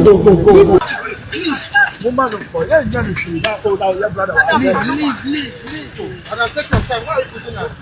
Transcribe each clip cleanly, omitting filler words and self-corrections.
go. Woman of God, yeah, you see that old out your brother. Leave. And I take your time. Why are you pushing us?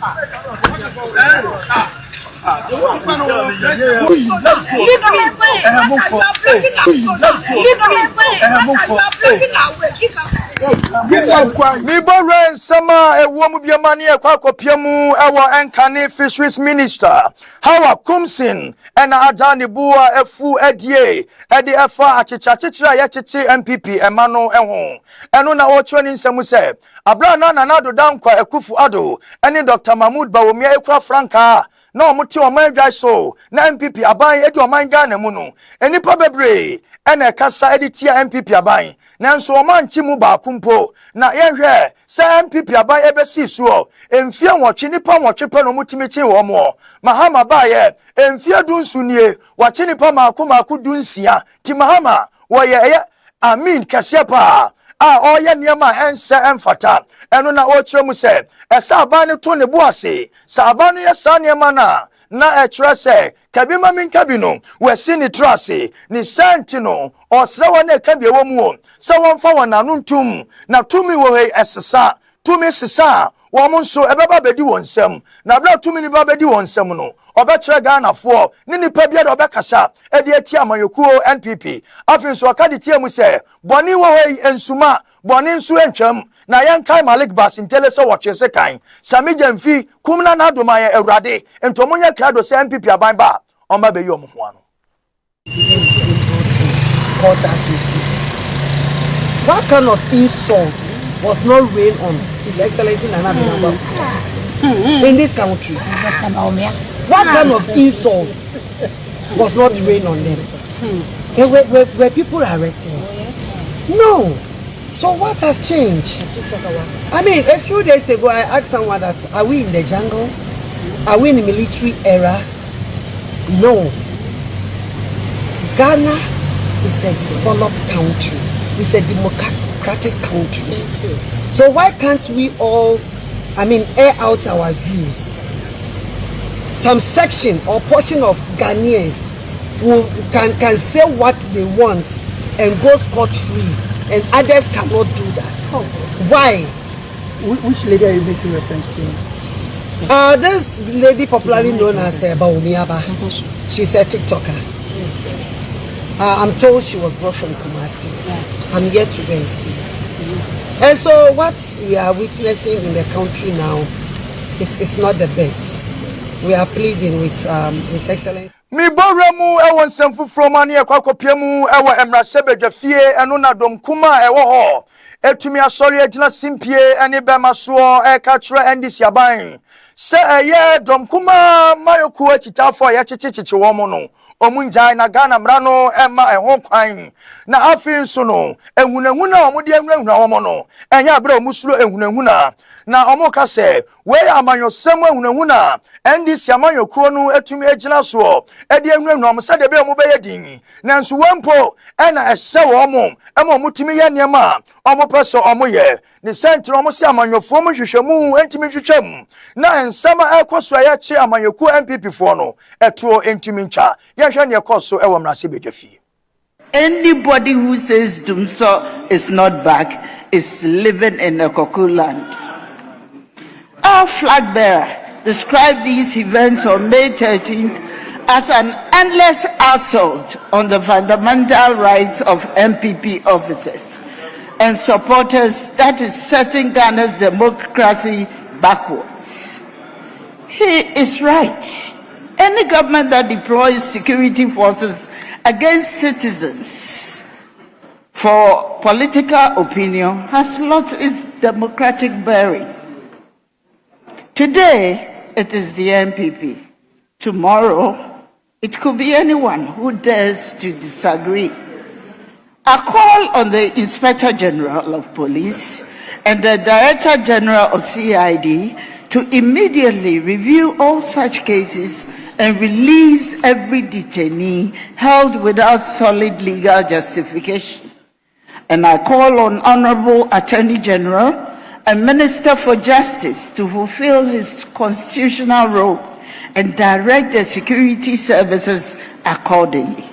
Miboren sama ewomu biamani ekwakopiemu ewo enkane fisheries minister Hawa Kumsin ena adani bua efu edie edi efa achicha ya chichi MPP emano eho eno na ochweni nsemu se abra na nado dankwa ekufu ado eni Dr. Mahmoud Bawumia ekwa franka na omuti omanjwa so na MPP aban edi omanga na mu no enipa bebre ena kasa edi tia MPP aban nanso omanchi mu ba kumpo na yehwe se MPP aban ebesi suo emfie nwotwe nipa nwotwe pe no mutimiti wo mo mahama baye emfie dunsu nie wache nipa maako dunsia ti mahama wo ye amin kasiepa oye niema ense emfata eno na ochiremu se esa aban ne to ne boase sa aban ye sa niema na etrese kabima min kabino wesi ni trase ni sentino osrewa na kabie wo mu se wonfa wona nuntum na tumi wo he esesa tumi sesa wo nso ebeba bedi wonsem na bla tumi ni ba bedi wonsem no obekire Ghana fo ni nipa bia de obekasa edi ati amanyokuo NPP afin so akadi tie mu se boni wo he ensuma boni nso entwam na yankai Malik Bas intele so watche se kan Sami Jamfi kumna na adoma ya Ewrade entomonya krado se MPP aban ba omba be yo mo ho ano. What kind of insult was not rained on His Excellency Nana Addo in this country? What kind of insult was not rained on them? Were people arrested? No. So what has changed? I mean, a few days ago, I asked someone that, are we in the jungle? Are we in the military era? No. Ghana is a developed country. It's a democratic country. So why can't we all, air out our views? Some section or portion of Ghanaians can say what they want and go scot-free. And others cannot do that. Oh. Why? Which lady are you making reference to? This lady popularly known as Bawumia. She's a TikToker. Yes. I'm told she was brought from Kumasi. Yes. I'm yet to go and see. And so what we are witnessing in the country now is not the best. We are pleading with His Excellency. Mi boremu ewo nsemfu fromani ekwakopiemu ewo emrasebedwa fie eno na domkuma ewo ho etumi asori agina simpie ene bema so eka kire ndisi aban se eye domkuma mayoku atitafo ya chichichichi wo mu no omunjai na Ghana mrano ema eho kwan na afin so no ehunahuna omudi ehunahuna wo mu no enya abra omusuro ehunahuna na omoka se we amanyosem ehunahuna ndisi amanyokuo no etumi agina so edi ehunahuna omsa de be omu be yedin nanso wempo ena ehye wo mu ema omutumi ye niema omopeso omoye ni sentro omosi amanyofo mu hwehwemu entimi hwehwem na ensama ekoso ya chi amanyokuo MPP fo no etuo entimi ncha ye hwe ne ekoso ewo mrase bedwafi. Anybody who says Dumso is not back is living in a cuckoo land. Our flag bearer described these events on May 13th as an endless assault on the fundamental rights of MPP officers and supporters that is setting Ghana's democracy backwards. He is right. Any government that deploys security forces against citizens for political opinion has lost its democratic bearing. Today, it is the MPP. Tomorrow, it could be anyone who dares to disagree. I call on the Inspector General of Police and the Director General of CID to immediately review all such cases and release every detainee held without solid legal justification. And I call on Honorable Attorney General and Minister for Justice to fulfill his constitutional role and direct the security services accordingly.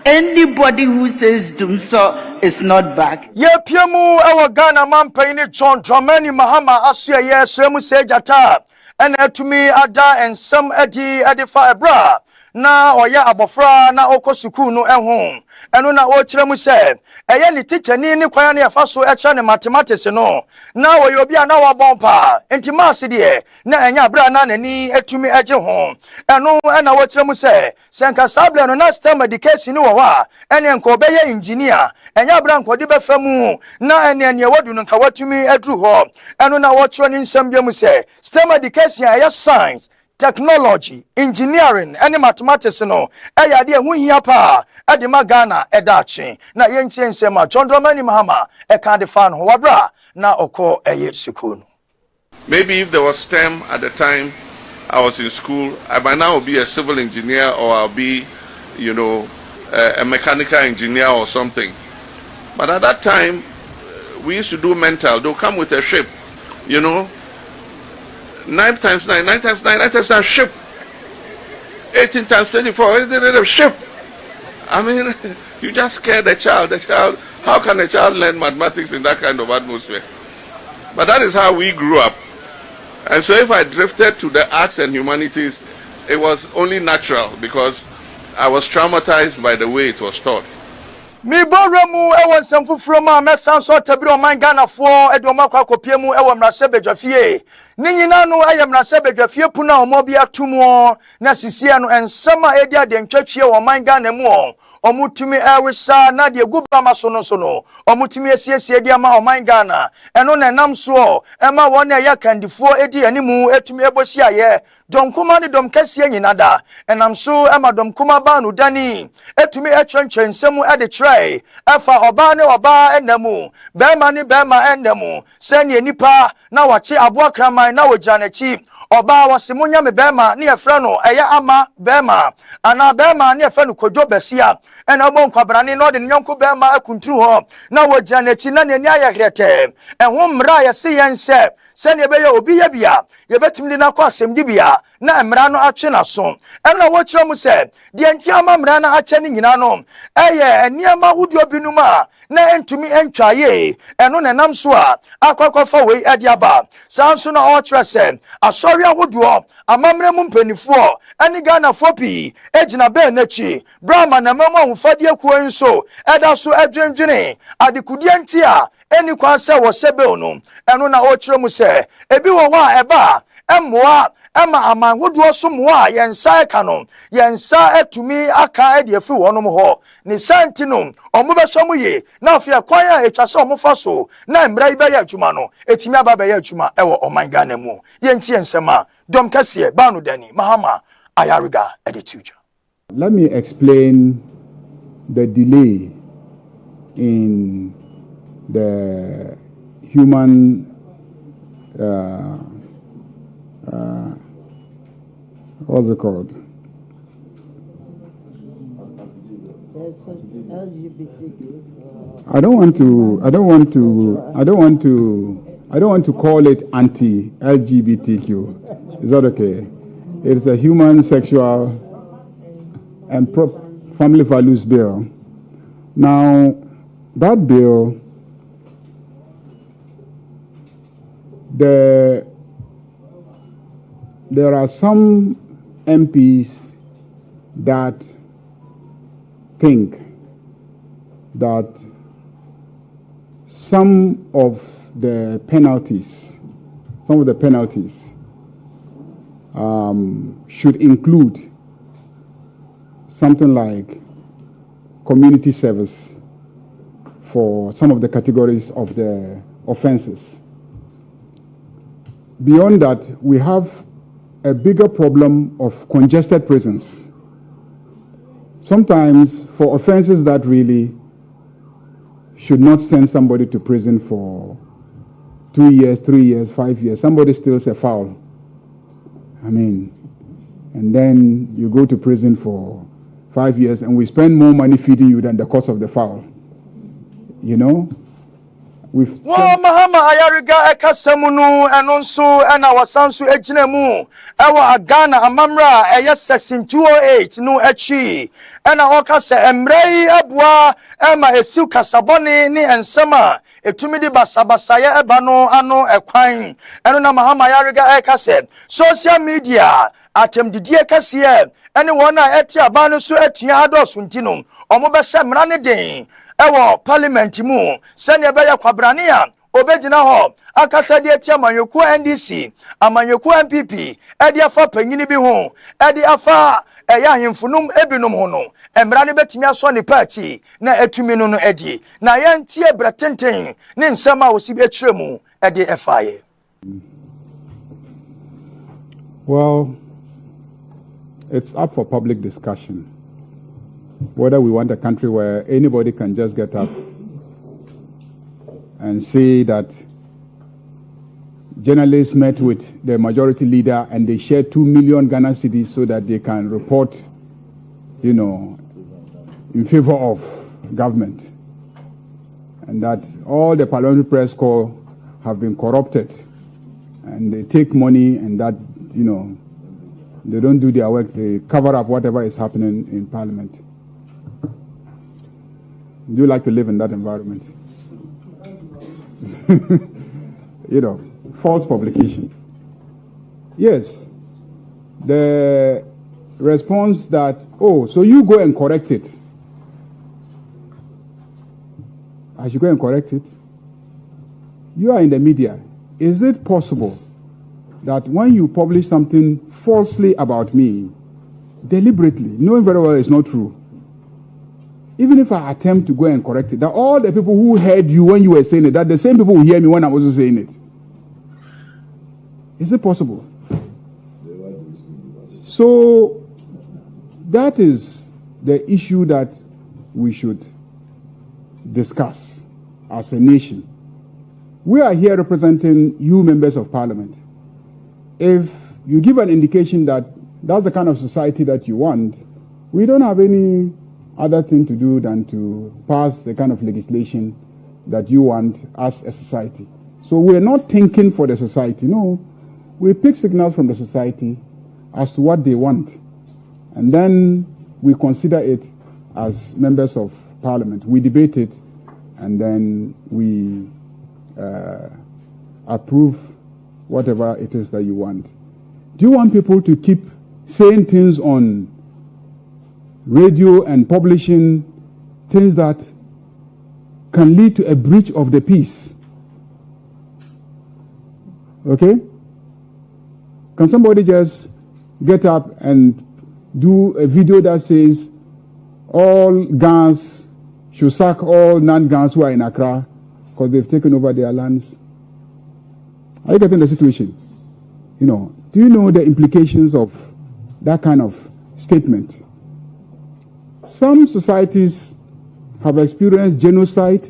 Anybody who says Dumso is not back Ye piemu ewa Ghana mampa ni John Dramani Mahama asu ye sremu se jata ena etumi ada ensem edifa ebra na oya abofra na okosuku no ehun eno na o kiremu se eye ni teacher ni kwan na yafa so echa ne mathematics no na oya obi na wa bompa enti mass de na enya bra na nani etumi eje ho eno na wo kiremu se senka sable no na STEM education ni wo wa ene nko be ye engineer enya bra nko de be famu na ene wadu no nka watumi edru ho eno na wo kiro ni nsem biam se STEM education aya science technology, engineering, and mathematics no. Eya de hu hia pa. Ade magana edachi. Na yentie nsema John Dramani Mahama e kan de fan ho wabra na oko eye sukunu. Maybe if there was STEM at the time I was in school, I might now be a civil engineer or I'll be, you know, a mechanical engineer or something. But at that time, we used to do mental. They'll come with a ship, you know. 9 times 9, 9 times 9, 9 times 9, ship. 18 times 24, ship. I mean, you just scare the child. How can a child learn mathematics in that kind of atmosphere? But that is how we grew up. And so if I drifted to the arts and humanities, it was only natural because I was traumatized by the way it was taught. Mi boremu ewo semfufuro ma mesan so tabiri o man Ghana fo edoma kwa kopiemu ewo mrase bedwafie ni nyina no aye mrase bedwafie puna omo bia tumo na sisia no ensama edi adentwatwie o man Ghana mu o omutumi ewisa na de guba maso no so no omutumi esiesie di ama o man Ghana eno na nam so ema won ya kandifo edi animu etumi ebosi aye dom kuma ni dom kase nyina da enam so ema dom kuma ba no dani etumi etwenchensemu ade try afa oba ne oba enamu bema ni bema enamu sene nipa na wache aboa kraman na wojanachi oba wasimunya me bema ni efra no eya ama bema ana bema ni efra no kojo besia ena obo nkwabrane no de nyonko bema akuntru ho na wojanachi na nani ayahrete ehwo mra ya se yense sene be ya obi ya bia ye betimdi na kwa asem bia na mra no atwe na so ena wo kire mu se de entiama mra na ache ni nyina no eye eniama hudi obinuma na entumi entwaye eno ne nam so a akwakofa we adiaba sanso na o kire se asori ahodo amamre mu mpanifo ani Ghana fopi ejina be nachi brahma na mama humfade akuo nso eda so adwendwene adekudie ntia eni kwa se wo sebe no eno na o kire mu se ebi wo ho a eba emmoa ama amanhodo so moa yensa eka yensa etumi aka ede afi wonom ho ni santino omubeso mu ye na afia kwan a etwase omufa so na mra ibe ya adwuma no etimi aba ya adwuma ewo oman Ghana mu yentie nsema dom kase banu dani Mahama ayariga edituja. Let me explain the delay in the human what's it called? I don't want to call it anti-LGBTQ. Is that okay? It's a human sexual and family values bill. Now, that bill, there are some MPs that think that some of the penalties should include something like community service for some of the categories of the offenses. Beyond that, we have a bigger problem of congested prisons. Sometimes for offenses that really should not send somebody to prison for 2 years, 3 years, 5 years, somebody steals a fowl. I mean, and then you go to prison for 5 years and we spend more money feeding you than the cost of the fowl. You know? Mahama Ayariga Ekasamunu and also and our Sansu Ejinemu, our Agana Amamra, a section 208, no Echi, and our Casa Emrei Abwa, Emma Esuka Saboni, ni and Sama, Etumidi Basabasaya Ebano, Ano, Equine, and Mahama Ayariga Ekase, social media, Atem Didia Cassia, anyone Etia Banusu Etiado Suntinum, or Mobasha Mranidin. Ewo parliament mu sene beya kwabrania obegina ho akasa de atia manyoku NDC amanyoku MPP e de afa panyini bi ho e de afa eya hemfunum ebinom ho no emrane betimi aso ne party na etumi no edi na yentie bretenten ne nsema osi be kiremu e de efaye. Well, it's up for public discussion whether we want a country where anybody can just get up and say that journalists met with the majority leader and they shared 2 million Ghana cedis so that they can report, in favor of government, and that all the parliamentary press corps have been corrupted and they take money and that, they don't do their work, they cover up whatever is happening in parliament. Do you like to live in that environment? False publication. Yes. The response that, so you go and correct it. I should go and correct it. You are in the media. Is it possible that when you publish something falsely about me, deliberately, knowing very well it's not true, even if I attempt to go and correct it, that all the people who heard you when you were saying it, that the same people who hear me when I'm also saying it? Is it possible? So that is the issue that we should discuss as a nation. We are here representing you, members of parliament. If you give an indication that that's the kind of society that you want, we don't have any other thing to do than to pass the kind of legislation that you want as a society. So we're not thinking for the society. No, we pick signals from the society as to what they want. And then we consider it as members of parliament. We debate it and then we approve whatever it is that you want. Do you want people to keep saying things on radio and publishing things that can lead to a breach of the peace? Okay? Can somebody just get up and do a video that says all Gans should sack all non-Gans who are in Accra because they've taken over their lands? Are you getting the situation? Do you know the implications of that kind of statement? Some societies have experienced genocide,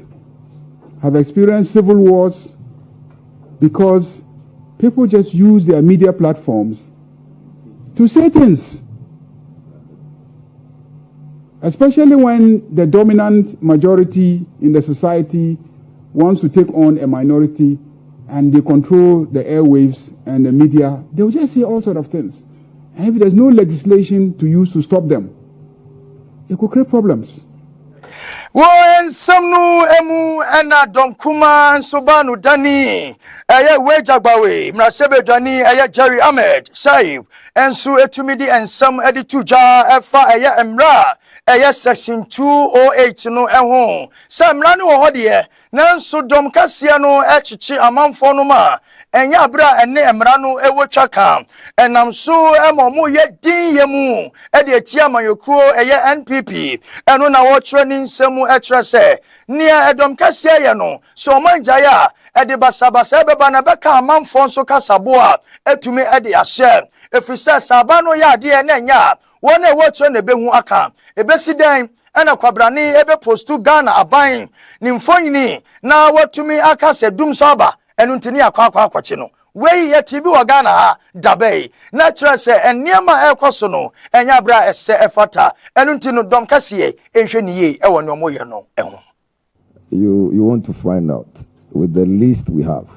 have experienced civil wars, because people just use their media platforms to say things. Especially when the dominant majority in the society wants to take on a minority and they control the airwaves and the media, they will just say all sorts of things. And if there's no legislation to use to stop them, it could create problems. When Samnu Emu Ena Domkuma and Sobanu Dani, Aya Wejagbawe, Mrasebe Dani, Aya Jerry Ahmed, Saib, and Su Etumidi and some Edituja, Efa Aya Emra, Aya section 208 no Ehon, Sam Lanu Hodie, Nansu Domcasiano, Echichi, Amanfonuma. Enya bra ene emrano ewo twaka enam so emomu ye din yemu e de atia mayokuo eye NPP eno na wo training nsemu e kire se nia edom kase ye no so manjaya e de basabasa beba na beka amanfo so kasaboa etumi e de ahye efisa sabano ya de ene nya wona e wo training e behu aka e besi den ena kwabrani ebe postu Ghana aban ni mfonyini na watumi aka se dum soba enu ntini akwa akwachi no we ye tibi wa Ghana ha dabe na kire se eniema ekoso no enya bra ese efata enu ntino dom kase enhwe ni ye e woni omoye no eho. You want to find out with the list we have,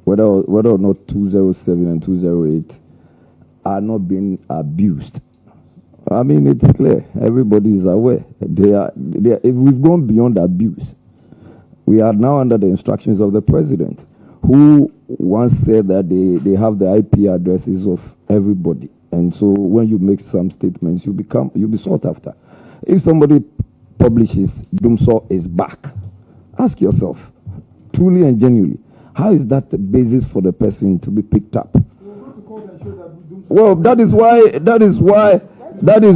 whether or not 207 and 208 are not being abused. I mean, it's clear. Everybody is aware. If we've gone beyond abuse, we are now under the instructions of the president, who once said that they have the IP addresses of everybody. And so when you make some statements, you'll be sought after. If somebody publishes Dumsor is back, ask yourself, truly and genuinely, how is that the basis for the person to be picked up? Well, that is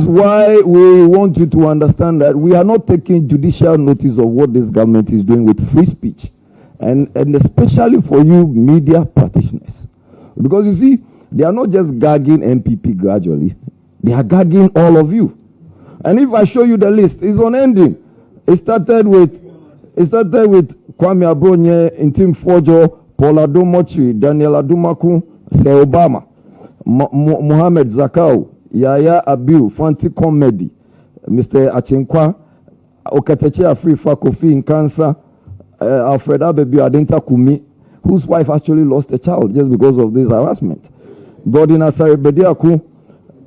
why we want you to understand that we are not taking judicial notice of what this government is doing with free speech, and especially for you media practitioners. Because you see, they are not just gagging MPP gradually, they are gagging all of you. And if I show you the list, it's unending. It started with Kwame Abronye, Intim Fojo, Paula Domochi, Daniel Adumaku, Se Obama, Mohamed Zakau, Yaya Abiu, Fanti Comedy, Mr. Achenkwa, Oketeche Afrifa Kofi Nkansa, Alfred Abebi Adenta Kumi, whose wife actually lost a child just because of this harassment. Godin Asare Bediaku,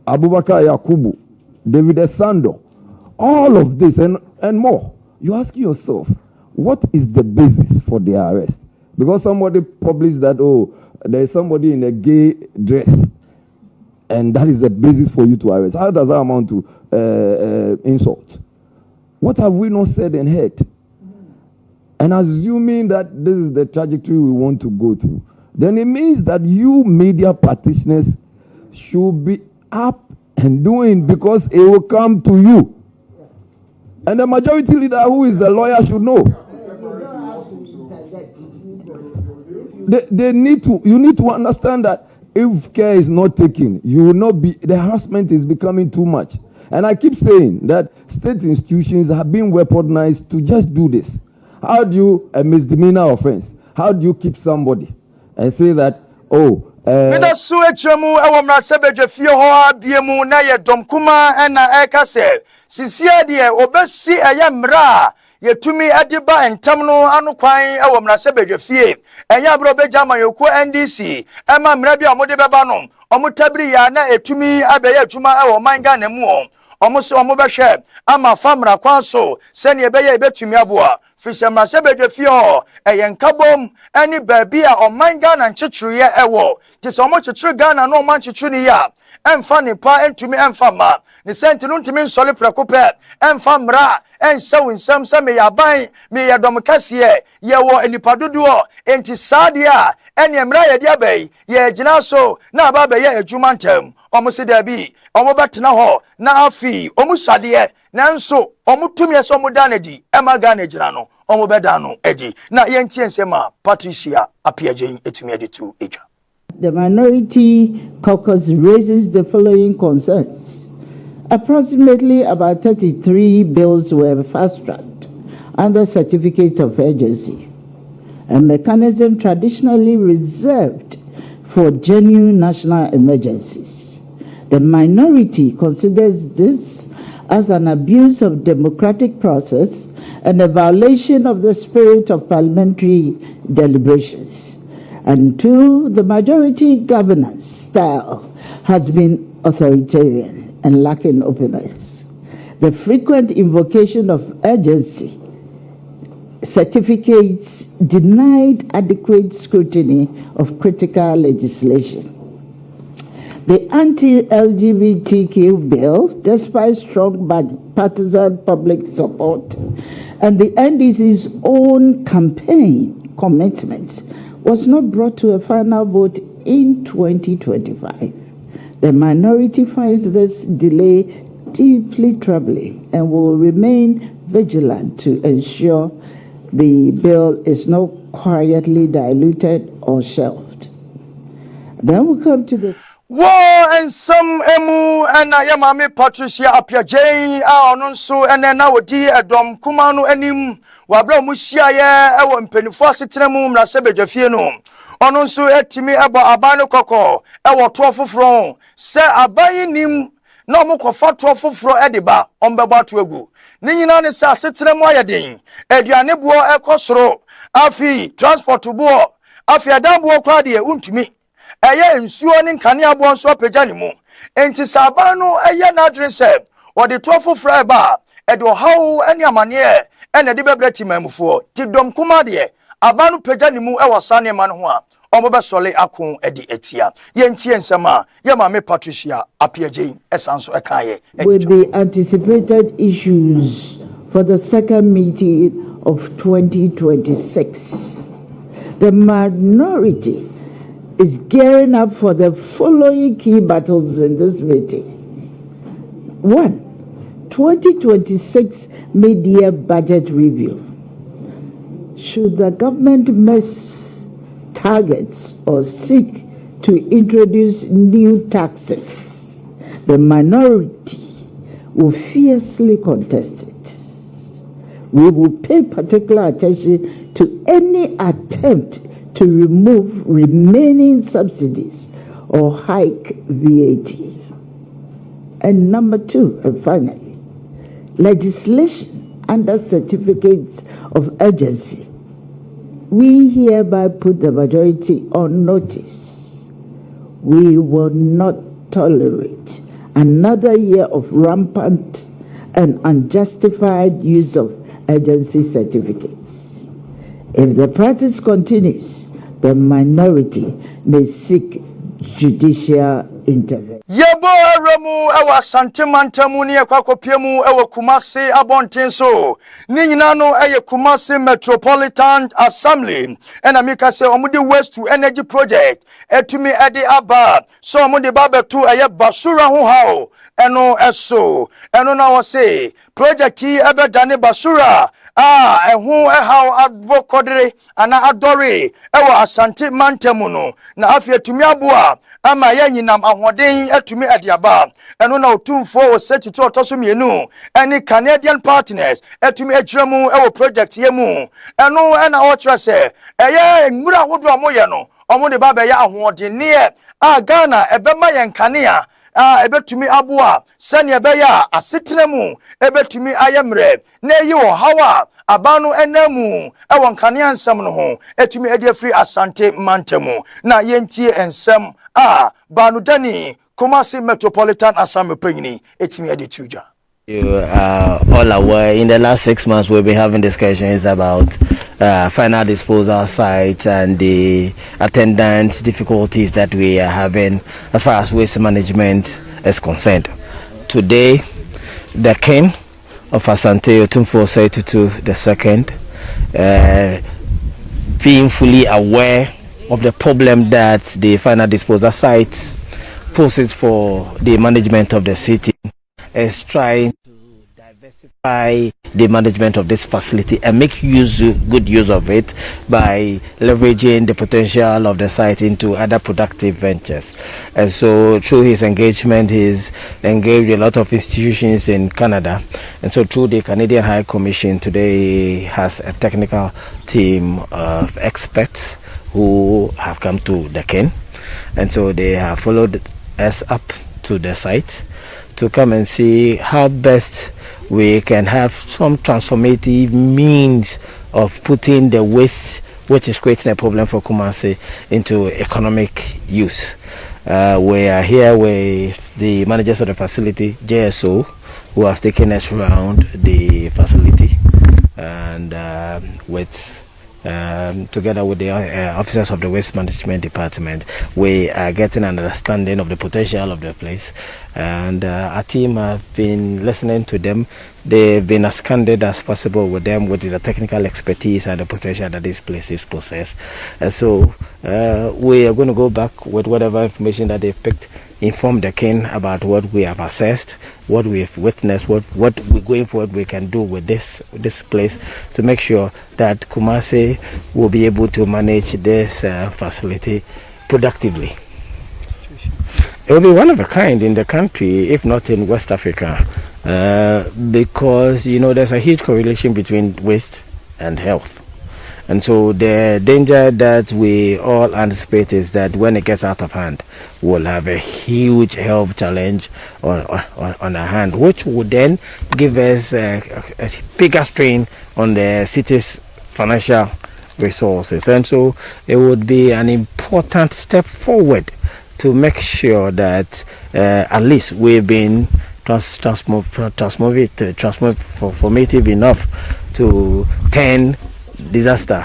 Abubakar Yakubu, David Esando, all of this and more. You ask yourself, what is the basis for their arrest? Because somebody published that, there is somebody in a gay dress, and that is the basis for you to arrest. How does that amount to insult? What have we not said and heard? And assuming that this is the trajectory we want to go through, then it means that you media practitioners should be up and doing, because it will come to you. And the majority leader, who is a lawyer, should know. You need to understand that if care is not taken, you will not be, the harassment is becoming too much. And I keep saying that state institutions have been weaponized to just do this. How do you, a misdemeanor offense, how do you keep somebody and say that, Mida suechemu ewo mrasebe fie ho abiemu na ye domkuma na ekase sisia de obesi eye mra yetumi ediba entam no anu kwan ewo mrasebe fie enya bro beja mayoku NDC ema mra bia omode beba no omutabiri ya na etumi abeye atuma ewo manga na mu omo behwe ama famra kwaso sene ebeye ebetumi aboa Fisherman Sebede Fio, a yankabom, any baby or mine gun and chitria ewo. Tis so much a true gun and no man chitrinia, and funny pa and to me and fama. The sentinel to me solid precope, and famra, and so in some may buy me a domicassie, ye war any paduduo, and tisadia, and yamraya diabe, ye ginaso, na baba ye jumantem, almost there be, almost now, na afi, almost sadie. Nanso omutumi esomudanedi emagane jirano omubedano edi na yentiensema Patricia Apiajen etumi editu eja. The minority caucus raises the following concerns. Approximately about 33 bills were fast-tracked under certificate of urgency, a mechanism traditionally reserved for genuine national emergencies. The minority considers this as an abuse of democratic process and a violation of the spirit of parliamentary deliberations. And two, the majority governance style has been authoritarian and lacking openness. The frequent invocation of urgency certificates denied adequate scrutiny of critical legislation. The anti-LGBTQ bill, despite strong bipartisan public support and the NDC's own campaign commitments, was not brought to a final vote in 2025. The minority finds this delay deeply troubling and will remain vigilant to ensure the bill is not quietly diluted or shelved. Then we come to the War and some emu and Yamami Patricia Apiajen Nonso and then now di Dom Kumano enim Wabra Musia ewo mpenifo asetremu mrasebe jafieno Ononso etimi abo abano koko ewo 12 from se abayi nim na omo kofa to foforo e de ba ombeba to egu ni nyina ne sa setena mu ayeden aduane buo ekosoro afi transport buo afi adan buo kwa de untumi eye nsuo ni nkane abo nso apagya ne mu enti saban no eye na adwene se wode to foforo e ba e de hawo ani amane ene de bebrati mamufo ti dom kuma de abanu pagya ne mu e wasane ma no ho a omobe sole akon edi etia yentie nsema ye mame Patricia Apiaje esanso ekaye with the anticipated issues for the second meeting of 2026. The minority is gearing up for the following key battles in this meeting. 1. 2026 mid-year budget review. Should the government miss targets or seek to introduce new taxes, the minority will fiercely contest it. We will pay particular attention to any attempt to remove remaining subsidies or hike VAT. And number 2, and finally, legislation under certificates of urgency. We hereby put the majority on notice. We will not tolerate another year of rampant and unjustified use of urgency certificates. If the practice continues, the minority may seek judicial intervention. Yebo remu ewa santimantamu ni ekwakopiemu ewa Kumasi abontenso ni nyina no eye Kumasi Metropolitan Assembly ena mika se omudi waste to energy project etumi ede aba so omudi babetu eye basura ho hawo eno na wo se project yi ebe dane basura ehu ehaw advokodere ana adore ewa asante mantamu no na afia etumi aboa ama ye nyinam ahoden etumi adiaba eno na otumfo o setito otoso mienu eni Canadian partners etumi ejremu ewo project yemu eno ena wo kire se eye nwura hodo amoye no omo de baba ya ahoden ne Ghana ebema ye nkanea ebetumi aboa sane ebeya asetenemu ebetumi ayemre na yi wo hawa abanu enamu ewon kanea nsam no ho etumi edi afri asante mantamu na yentie ensem banu dani Kumasi Metropolitan Assembly panyini etimi edi tuja. You are all aware in the last 6 months we've been having discussions about final disposal sites and the attendance difficulties that we are having as far as waste management is concerned. Today, the king of Asante Otumfuo Osei Tutu II, being fully aware of the problem that the final disposal sites poses for the management of the city, is trying to diversify the management of this facility and make good use of it by leveraging the potential of the site into other productive ventures. And so through his engagement, he's engaged a lot of institutions in Canada, and so through the Canadian High Commission today he has a technical team of experts who have come to the Ken, and so they have followed us up to the site to come and see how best we can have some transformative means of putting the waste, which is creating a problem for Kumasi, into economic use. We are here with the managers of the facility, JSO, who have taken us around the facility, and together with the officers of the Waste Management Department, we are getting an understanding of the potential of the place, and our team have been listening to them. They've been as candid as possible with them, with the technical expertise and the potential that these places possess. And so we are going to go back with whatever information that they've picked, inform the king about what we have assessed, what we have witnessed, what we're going forward we can do with this place to make sure that Kumasi will be able to manage this facility productively. It will be one of a kind in the country, if not in West Africa, because there's a huge correlation between waste and health. And so the danger that we all anticipate is that when it gets out of hand, we'll have a huge health challenge on our hand, which would then give us a bigger strain on the city's financial resources. And so it would be an important step forward to make sure that at least we've been transformative enough to turn disaster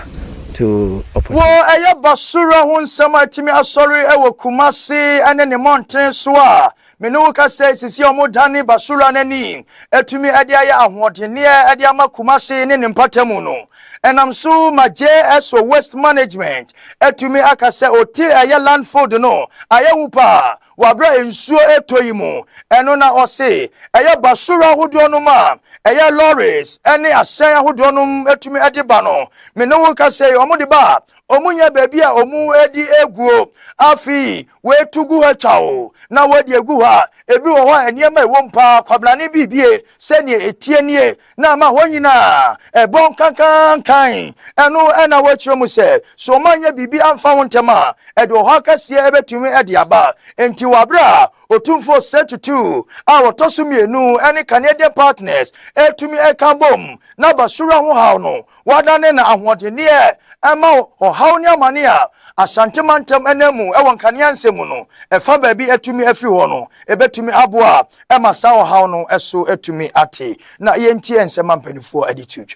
to opportunity. Well, aya basura hun sama timi asori ewo Kumasi ene ne mountain so a me no ka say sisi omodani basura nani etumi ade aya ahoɔdene ade ama Kumasi ne mpatamu no enam so maje eso waste management etumi aka say oti aya landfill no aya wupa wabra ensuo etoyimu eno na ose aya basura hodo no ma aya lorries ene asan ahodo no etumi ade ba no me no ka say omo ba omunya baby a omu edi eguo afi we tugu ha chawo na wadi egu ha ebi wo ho eniema ewo mpa kwablane bibie senie etie nie na ma ho nyina ebon kankan eno ena wachiro mu se so manya bibi amfa ho ntema edo ho akasie ebetumi ede aba enti wabra otumfo set2 a wotoso mienu ene Canadian partners etumi ekambom na basura ho hawo no wadane na ahoɔdene ama how near mania asante mantem enemu ewon kanea nsemu no efa baabi etumi afiri ho no ebetumi aboa ema sawo how no eso etumi ate na yenti ensema mpanifo adituja.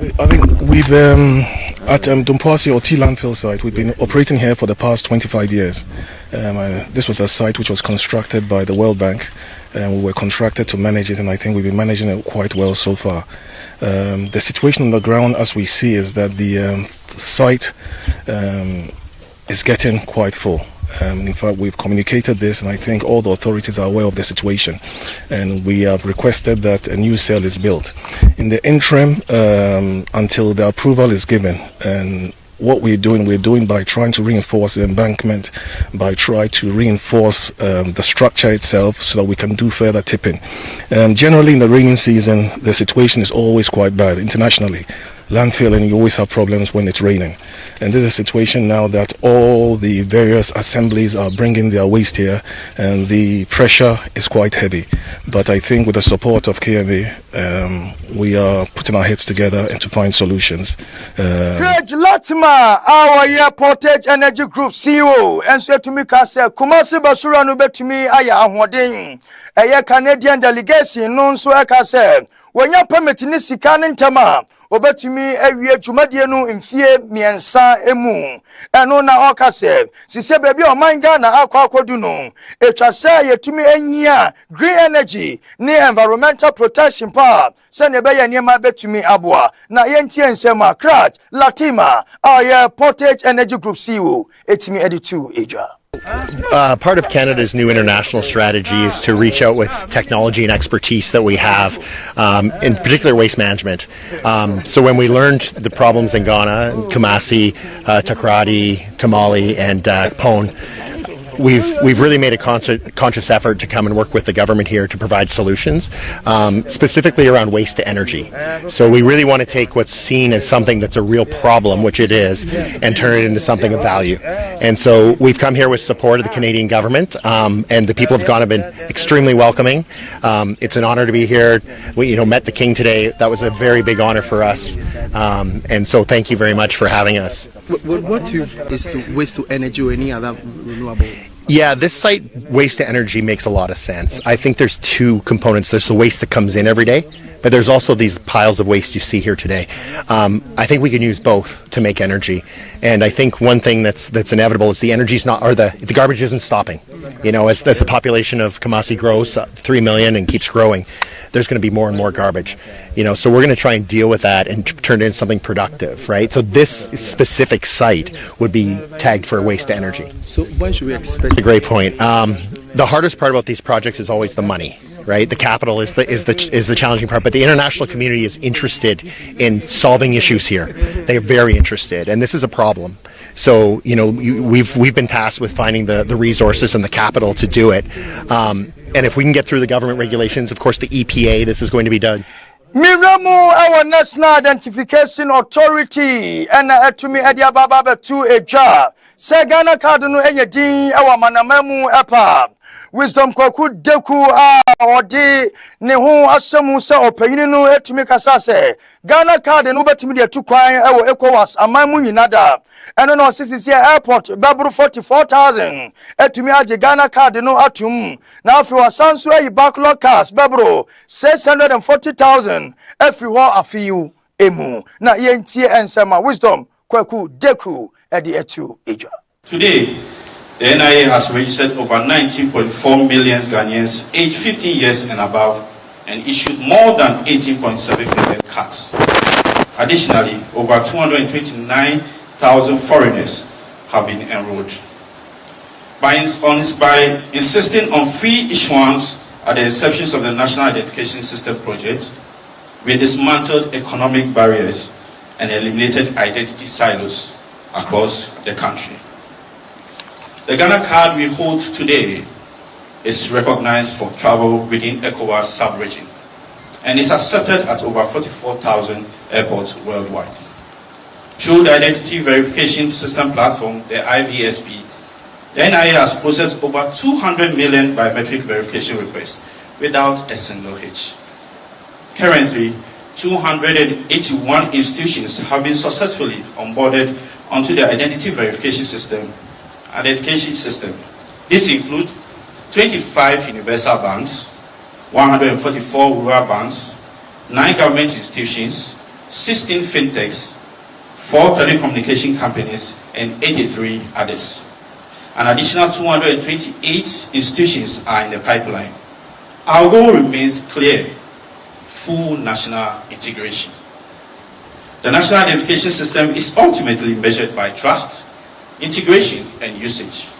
I think we've at Dumpasi or T landfill site, we've been operating here for the past 25 years. This was a site which was constructed by the World Bank, and we were contracted to manage it, and I think we've been managing it quite well so far. The situation on the ground, as we see, is that the site is getting quite full. In fact, we've communicated this, and I think all the authorities are aware of the situation, and we have requested that a new cell is built. In the interim, until the approval is given, and what we're doing by trying to reinforce the embankment, by trying to reinforce the structure itself so that we can do further tipping. Generally in the raining season, the situation is always quite bad internationally. Landfilling, you always have problems when it's raining. And this is a situation now that all the various assemblies are bringing their waste here, and the pressure is quite heavy. But I think with the support of KMA, we are putting our heads together and to find solutions. Craig Latima, our year Portage Energy Group CEO, and said to me, Kumasi Basura no bet to me, aya ahoɔden. A Canadian delegation, non so aka said, when you're permitting this sikanin tama. Obetumi ewie dwumadie no mfie miensa emu eno na okase sise baby o manga na akwakodu no etwa se yetumi anyia green energy ni environmental protection power se ne be ye niema betumi aboa na yentie nsema Craig Latima our Portage Energy Group CEO etimi editu eja. Part of Canada's new international strategy is to reach out with technology and expertise that we have, in particular waste management. So when we learned the problems in Ghana, Kumasi, Takoradi, Tamale, and Pone, we've really made a conscious effort to come and work with the government here to provide solutions, specifically around waste to energy. So we really want to take what's seen as something that's a real problem, which it is, and turn it into something of value. And so we've come here with support of the Canadian government, and the people of Ghana have been extremely welcoming. It's an honor to be here. We met the King today. That was a very big honor for us, and so thank you very much for having us. What is waste to energy or any other renewable? Yeah, this site, waste to energy, makes a lot of sense. I think there's two components. There's the waste that comes in every day, but there's also these piles of waste you see here today. I think we can use both to make energy. And I think one thing that's inevitable is the energy's not, or the garbage isn't stopping. You know, as the population of Kumasi grows, 3 million, and keeps growing, there's going to be more and more garbage. You know, so we're going to try and deal with that and turn it into something productive, right? So this specific site would be tagged for waste to energy. So when should we expect? A great point. The hardest part about these projects is always the money, right? The capital is the challenging part, but the international community is interested in solving issues here. They are very interested, and this is a problem. So, you know, we've been tasked with finding the resources and the capital to do it. And if we can get through the government regulations, of course, the EPA, this is going to be done. Miramu our National Identification Authority and etumi edia baba betu eja Segana card no enye din our manamamu epa Wisdom Kwaku Deku odi ne ho asemu se opanyini no etumi kasa se Ghana card no betumi de tu kwan ewo ECOWAS amamu nyinada eno no sisi airport baburu 44,000 etumi age Ghana card no atum na afi wasanso ayi backlog cars baburu 640,000 everywhere afiu emu na yentie ensema Wisdom Kwaku Deku edi etu eja. Today, the NIA has registered over 19.4 million Ghanaians aged 15 years and above and issued more than 18.7 million cards. Additionally, over 229,000 foreigners have been enrolled. By insisting on free issuance at the inception of the National Identification System project, we dismantled economic barriers and eliminated identity silos across the country. The Ghana card we hold today is recognized for travel within ECOWAS sub-region and is accepted at over 44,000 airports worldwide. Through the Identity Verification System Platform, the IVSP, the NIA has processed over 200 million biometric verification requests without a single hitch. Currently, 281 institutions have been successfully onboarded onto the identity verification system. This includes 25 universal banks, 144 rural banks, 9 government institutions, 16 fintechs, 4 telecommunication companies, and 83 others. An additional 228 institutions are in the pipeline. Our goal remains clear: full national integration. The national identification system is ultimately measured by trust, integration, and usage.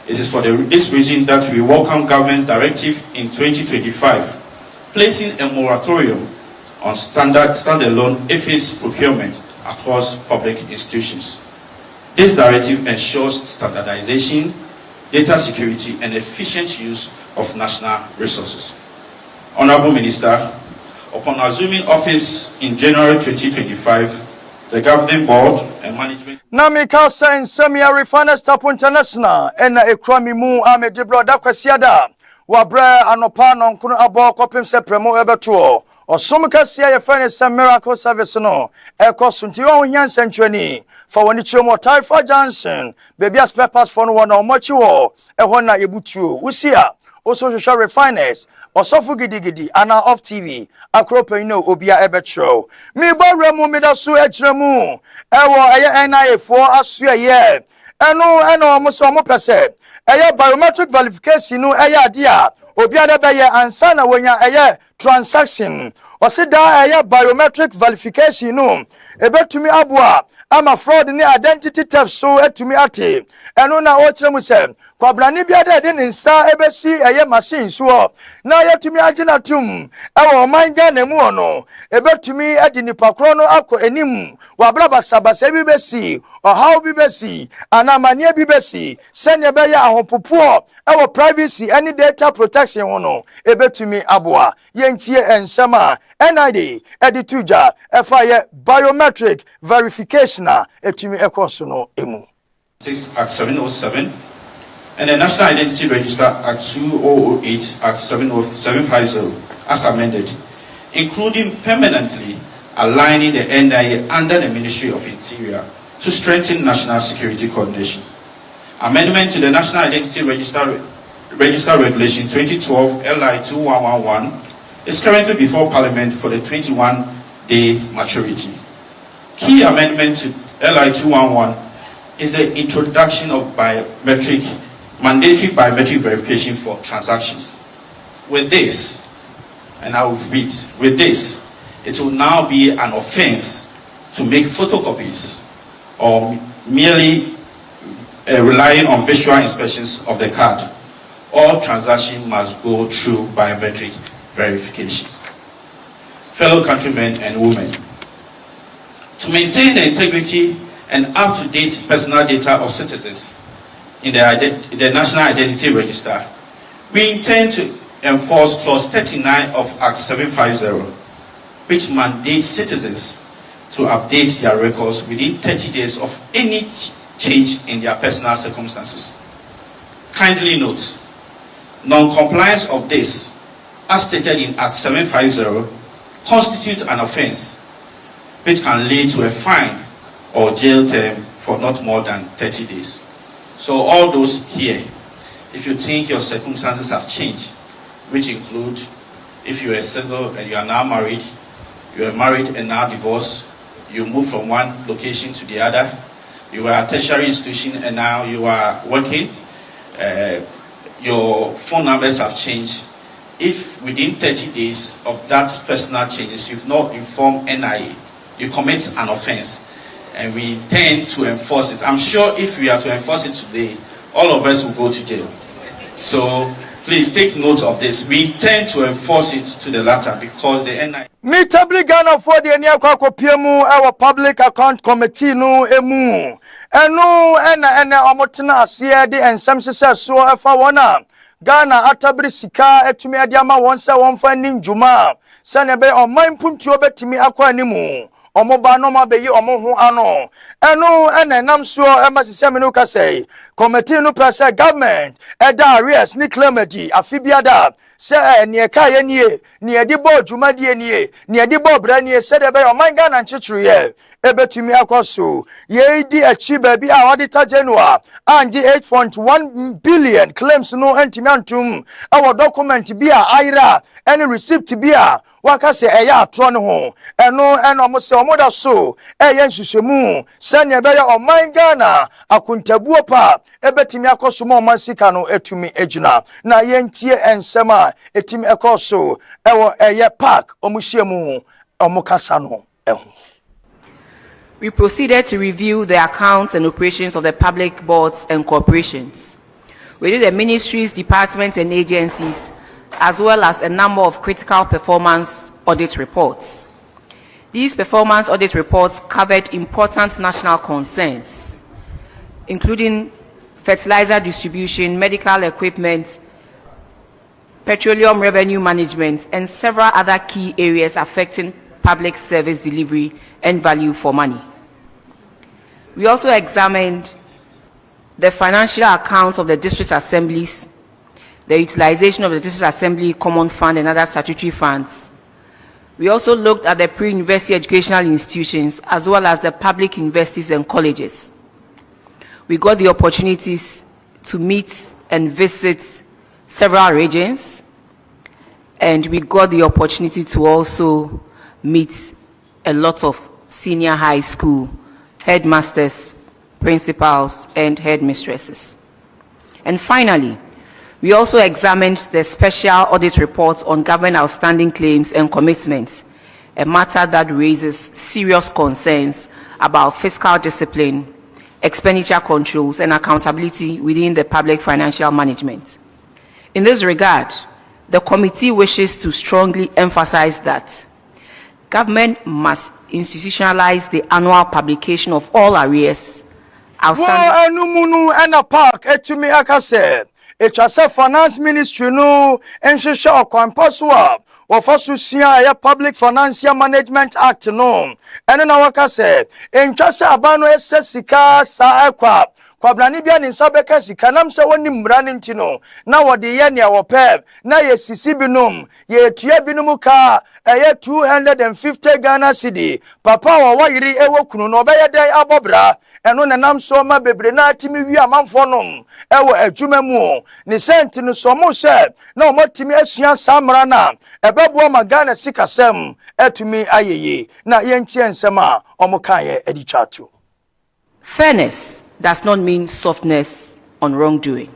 It is for this reason that we welcome government's directive in 2025, placing a moratorium on standalone EFIS procurement across public institutions. This directive ensures standardization, data security, and efficient use of national resources. Honorable Minister, upon assuming office in January 2025, the governing board and management Namika Sain Semia Refiners Tapu International ena ekrami mu amede broda kwasiada wabre anopa nonkunu abo kopim se premo ebeto osomka sia ye friend some miracle service no ekosunti won hyan sentwani for woni chemo Taifa Johnson baby as peppers for no one omochi wo ehon na ebutuo wusia also social refiners Osofu gidigidi ana off TV akropa ino obia ebetro mi boremu mi da so ejremu ewo eye NIA4 aso eye eno mo so mo pese eye biometric verification no eye ade a obia da be ye ansa na wonya eye transaction osida eye biometric verification no ebetumi aboa ama fraud ni identity theft so etumi ate eno na o kyeremu se kwabrani bia de ne nsa ebesi eye machine so na yetumi agina tum ewo manga na mu ono ebetumi adi nipa kro no akọ enim wabraba sabasa bi besi ohaw bi besi anamanie bi besi senya be ya ahopopo ewo privacy any data protection hono ebetumi aboa yentie ensema NID edituja efa biometric verification etumi ekoso no emu 6 at 707 and the National Identity Register at 2008 at 750 as amended, including permanently aligning the NIA under the Ministry of Interior to strengthen national security coordination. Amendment to the National Identity Register Regulation 2012 LI 2111 is currently before Parliament for the 21-day maturity. Key amendment to LI 211 is the introduction of mandatory biometric verification for transactions. With this, and I will repeat, with this, it will now be an offense to make photocopies or merely relying on visual inspections of the card. All transactions must go through biometric verification. Fellow countrymen and women, to maintain the integrity and up-to-date personal data of citizens in the National Identity Register, we intend to enforce Clause 39 of Act 750, which mandates citizens to update their records within 30 days of any change in their personal circumstances. Kindly note, non-compliance of this, as stated in Act 750, constitutes an offense which can lead to a fine or jail term for not more than 30 days. So all those here, if you think your circumstances have changed, which include if you are single and you are now married, you are married and now divorced, you move from one location to the other, you are at a tertiary institution and now you are working, your phone numbers have changed. If within 30 days of that personal changes, you've not informed NIA, you commit an offense, and we intend to enforce it. I'm sure if we are to enforce it today, all of us will go to jail. So please take note of this. We intend to enforce it to the latter because the NIA. Mita Brigana for the Niakwa Piemu, our public account committee no emu. Ena Omotina Siedi and some success so F1. Ghana atabri sika etumi adiama wonse wonfa nim juma sanebe oman puntuo betimi akwa animu omoba no ma beyi omo ho ano ena namso emasise me no kasei committee no press government eda arrears ni clemedy afibiada se ne kaye nie ne edi bo juma die nie ne edi bo bra nie se de be oman Ghana nchichuru ye ebetumi akwaso ye di achi baby a auditor general anji 8.1 billion claims no antimi antum our document bi a aira any receipt bi a waka se eya atro ne ho eno omo se omo da so eye nhwehwemu se ne be ya oman Ghana akuntabuo pa ebetumi akwaso mo oman sika no etumi ejina na ye ntie ensem a etimi ekoso ewo eye park omuhyiemu omukasa no eho. We proceeded to review the accounts and operations of the public boards and corporations within the ministries, departments, and agencies, as well as a number of critical performance audit reports. These performance audit reports covered important national concerns, including fertilizer distribution, medical equipment, petroleum revenue management, and several other key areas affecting public service delivery and value for money. We also examined the financial accounts of the district assemblies, the utilization of the district assembly common fund and other statutory funds. We also looked at the pre-university educational institutions as well as the public universities and colleges. We got the opportunities to meet and visit several regions, and we got the opportunity to also meet a lot of senior high school headmasters, principals, and headmistresses. And finally, we also examined the special audit reports on government outstanding claims and commitments, a matter that raises serious concerns about fiscal discipline, expenditure controls, and accountability within the public financial management. In this regard, the committee wishes to strongly emphasize that government must institutionalize the annual publication of all arrears, outstanding. Finance Ministry no ensure kwampaswa wafosusia ya Public Financial Management Act no ene na waka se enchase abano esesika sa ekwa kwabrani bia ni nsabeka sika nam se woni mrani ntino na wode ye ne awopeb na ye sisi binum ye tue binum ka eye 250 Ghana cedi papa wa wayiri ewo kunu no be ye dai abobra eno nenam so ma bebre na atimi wi amanfo nom ewo adwuma mu ni senti no so mo she na o matimi asua samra na ebebo ma Ghana sikasem etumi ayeye na yentie nsem a omokaye edi chatu. Fairness does not mean softness on wrongdoing.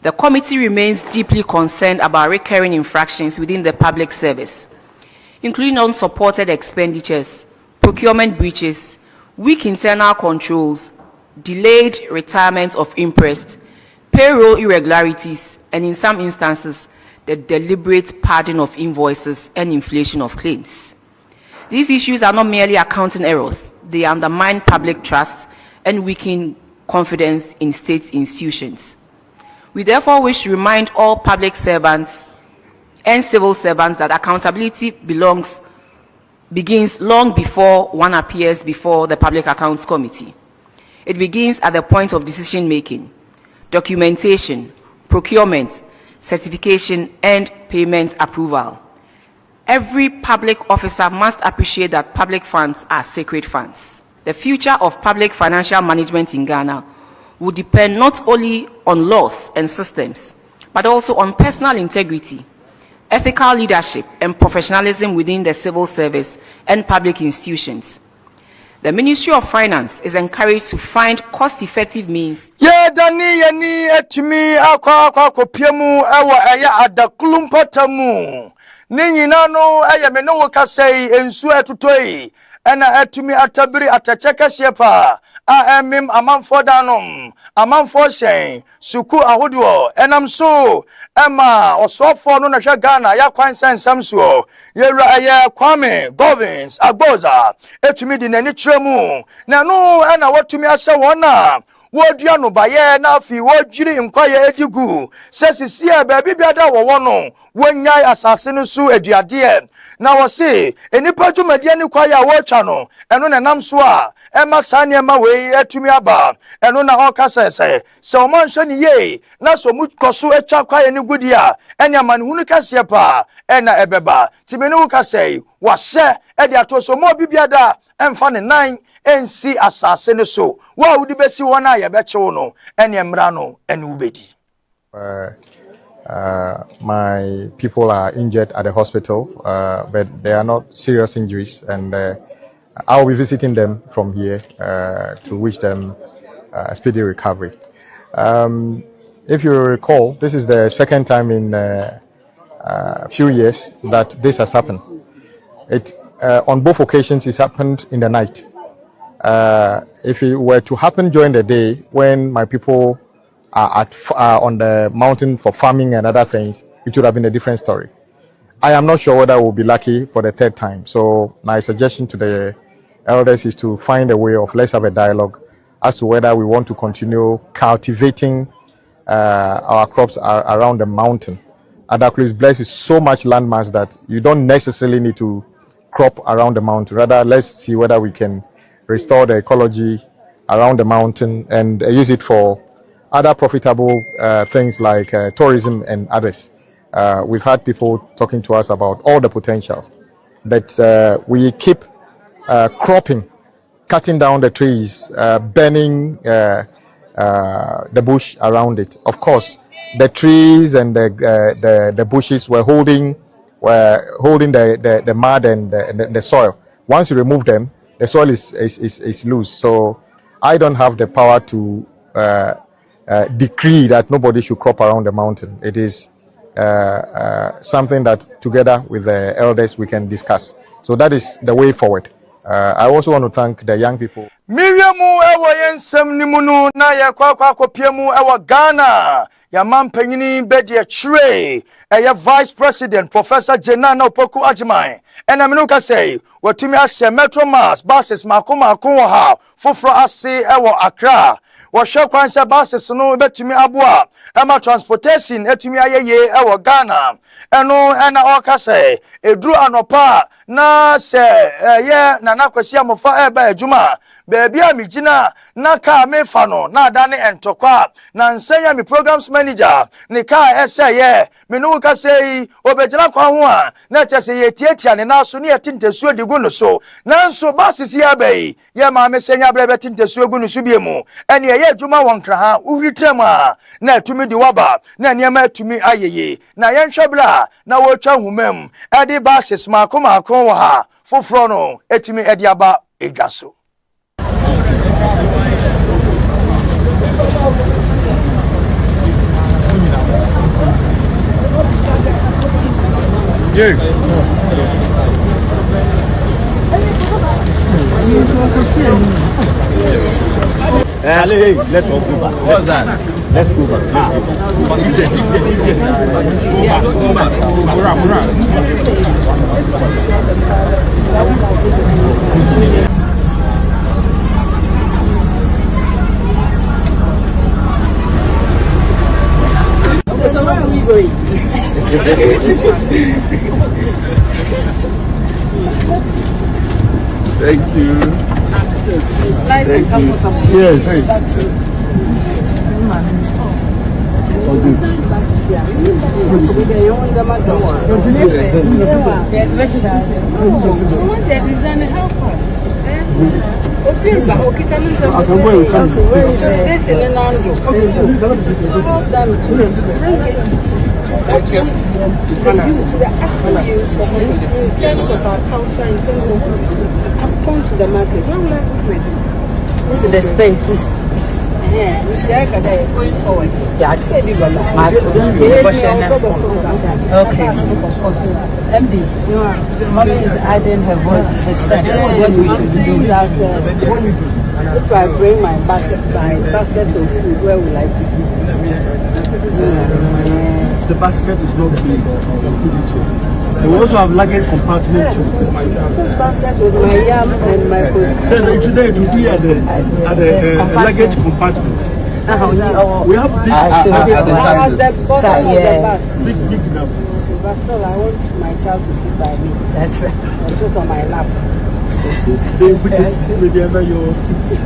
The committee remains deeply concerned about recurring infractions within the public service, including unsupported expenditures, procurement breaches, weak internal controls, delayed retirement of interest, payroll irregularities, and in some instances, the deliberate padding of invoices and inflation of claims. These issues are not merely accounting errors, they undermine public trust and weaken confidence in state institutions. We therefore wish to remind all public servants and civil servants that accountability belongs begins long before one appears before the Public Accounts Committee. It begins at the point of decision making, documentation, procurement, certification, and payment approval. Every public officer must appreciate that public funds are sacred funds. The future of public financial management in Ghana will depend not only on laws and systems, but also on personal integrity, ethical leadership, and professionalism within the civil service and public institutions. The Ministry of Finance is encouraged to find cost-effective means. Dani yani etimi akwa kopiemu ewa eya adakulumpotamu. Ninyina no eye me no kasei ensu etutoi. Ena etimi atabiri atacheka shepa. Emim amanfo danom, amanfo shen, suku ahoduo, enam so, Emma, osofo no na hwe Ghana ya kwansen samso, yewra eye Kwame Govins Agboza, etumi di nani tremu, na no ena watumi ase wona, wodua no baye na afi wodwiri nkwaye edigu, sesisia baabi biada wo no, wonyai asase no so aduade, na wo se, enipa dwumadie ni kwaye a wo twa no, eno na nam so a Emma Sanyama way etumi aba eno na okasa se o man hwe ni ye na so mu koso etwa kwaye ni gudia enya man hunu kase pa ena ebeba timenu kase wahye e de atoso mo bibiada emfa ne nan ensi asase ne so wa wudi besi wona ye bechewo no ene emra no ene ubedi. My people are injured at the hospital, but they are not serious injuries, and I will be visiting them from here to wish them a speedy recovery. If you recall, this is the second time in a few years that this has happened. On both occasions, it's happened in the night. If it were to happen during the day, when my people are on the mountain for farming and other things, it would have been a different story. I am not sure whether we'll be lucky for the third time. So my suggestion to the elders is to find a way of, let's have a dialogue as to whether we want to continue cultivating our crops around the mountain. Adaklu is blessed with so much landmass that you don't necessarily need to crop around the mountain. Rather, let's see whether we can restore the ecology around the mountain and use it for other profitable things like tourism and others. We've had people talking to us about all the potentials, but we keep cropping, cutting down the trees, burning the bush around it. Of course, the trees and the bushes were holding the mud and the soil. Once you remove them, the soil is loose. So I don't have the power to decree that nobody should crop around the mountain. It is something that together with the elders we can discuss. So that is the way forward. I also want to thank the young people. Miriamu ewa yensem nimunu na ya kwa kopiemu ewa Ghana. Ya mampanyini bedi ya chire. Ya Vice President Professor Jenana Opoku Ajimai. Ena minuka say, watumi ase Metro Mass buses makuma ha fufro ase ewa Accra. Washe kwanse buses no betumi abua. Ema transportation etumi ayeye ewa Ghana. Ena oka say, edru anopa na se ye nana kwesi amofa eba ejuma baby amigina na ka mefa no na adane entokwa na nsenya mi programs manager ne ka ye me no ka sei obejina kwa ho a na chese ye tietia ne na so ne yetintesuo digu no so na nso basisi ya bai ye ma me senya brebe tintesuo gu no so biemu ene ye ejuma wonkra ha uhritrem a na atumi di waba na niema atumi ayeye na ye nhwebra na wo twa humam edi basis makoma wo ha foforo no etimi edi aba edwaso. Yeah. Hey, let's all go back. What's that? Let's go back. So where are we going? Thank you. It's nice and comfortable. Yes. In terms of our culture, in terms of I've come to the market. Where will I put my this is the space. It's going forward. Yeah, I'd say okay. MD, mommy is adding her voice. What we should do that if I bring my basket of food, where will I put it? The basket is not big. Put it here. And we also have luggage compartment too. This basket with my yam and my food. Today it will be at the luggage compartment. We have big at the bottom of the bus. Big enough. But still, I want my child to sit by me. That's right. Or sit on my lap. They put maybe under your seat.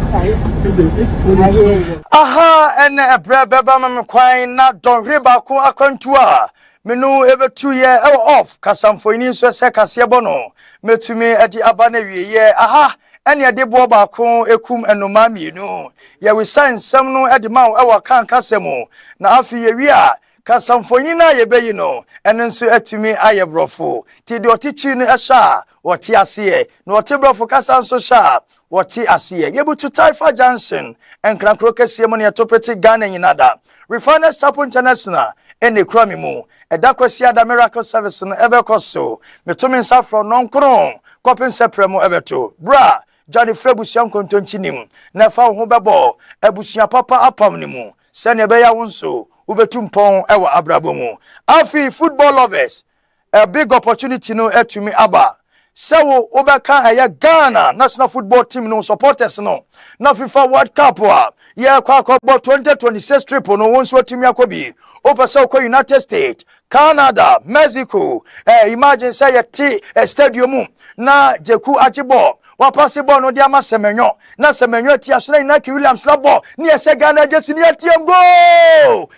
Aha, and a brabba mam quine not don't riba ko akwantua. Menu ever 2 year off, Casam for in so secasiabono. Metumi at the abane ye, aha, and ya de boba con ekum and no mammy, no. Ya we sign some no at the mouth our can casemo. Na afi ye Casam for yina ye be no, and then so at me I have brofo. Tido teaching a sha, what tia see, no tibro for Casam so sharp, what tia see, able to Taifa Johnson, and Crancroca ceremony at Topeti Ghana in Nada. Refiners Tapo International, and the crummy moo. A dakosia da miracle service no ebe koso metumi nsa from non kron kopin sepremo ebeto bra Johnny Frebusian kontonchinim na fa ho bebo ebusia papa apam ni mu se ne be ya wonso ubetumpon ewa abrabomu afi football lovers a big opportunity no etumi aba se wo obeka aya Ghana national football team no supporters no na FIFA World Cup wa ye kwa 2026 trip no wonso timi akobi opesa ko United States Canada, Mexico, imagine say a stadium na jeku ajibo wa possible no dia masemenyo na semenyo ti asona na ki Williams labo ni ese Ghana just ni atiem go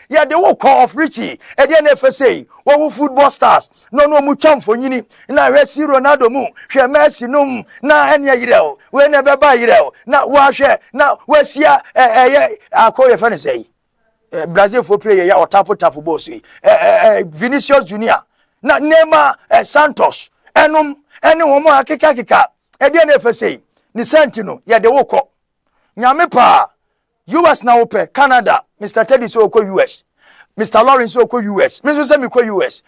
ya the work of Richie e dia na FSA wo football stars no mu chamfo nyini na Messi Ronaldo mu hwe Messi num na enya yirel we na beba yirel na wa hwe na wasia akoye fa ne say Brazil for player ya tapo boss Vinicius Junior na Neymar Santos enum ene homo akeka e de na FSA ni Santino ya de woko nyame pa US na ope Canada Mr. Teddy so ko US Mr. Lawrence so ko US me so say me ko US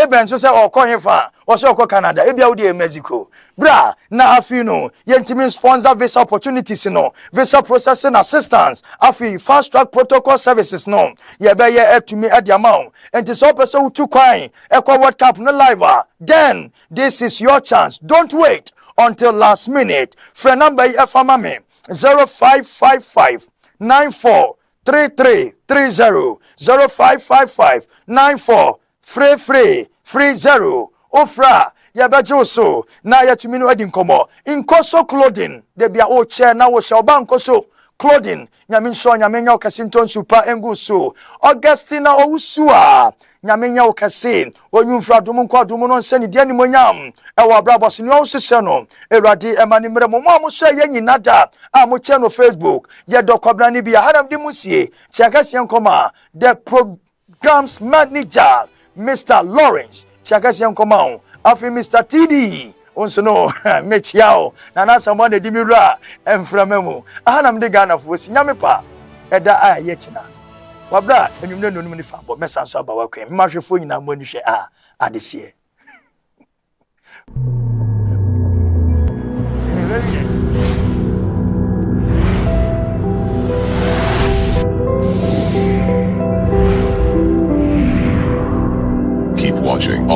ben so say okonye fa o so ko Canada e bia wo de Mexico bra na afino yentimi sponsor visa opportunities no visa processing assistance afi fast track protocol services no ye be ye etumi adiamount enti so person utu kwan ekwa World Cup no live then this is your chance don't wait until last minute for number efama me 0555 943330 0555 94 free 0 ofra ya beje so na ya tumi no adi nkomo inkoso clothing de bia o che na wo she oba nkoso clothing nyame nso nyame nya okasinton super engu so Augustina Owusua nyame nya okasin onyumfra dum nko dum no nse ni dia ni monyam e wo abrabos ni o sese no erade emani mre mo mo so ye nyinada a mo che no Facebook ye dokobra ni bia haram di musie chiakase nkoma the programs manager Mr. Lawrence chiakase nkoma afi Mr. TD onso no mechiao na na samwa na dimira emframemu ahanam de Ghana fo si nyame pa eda a ye china wabra enwumne nonum ni fa bo mesa so aba wakwen mahwefo nyina mo ni hwe a adesie Keep watching.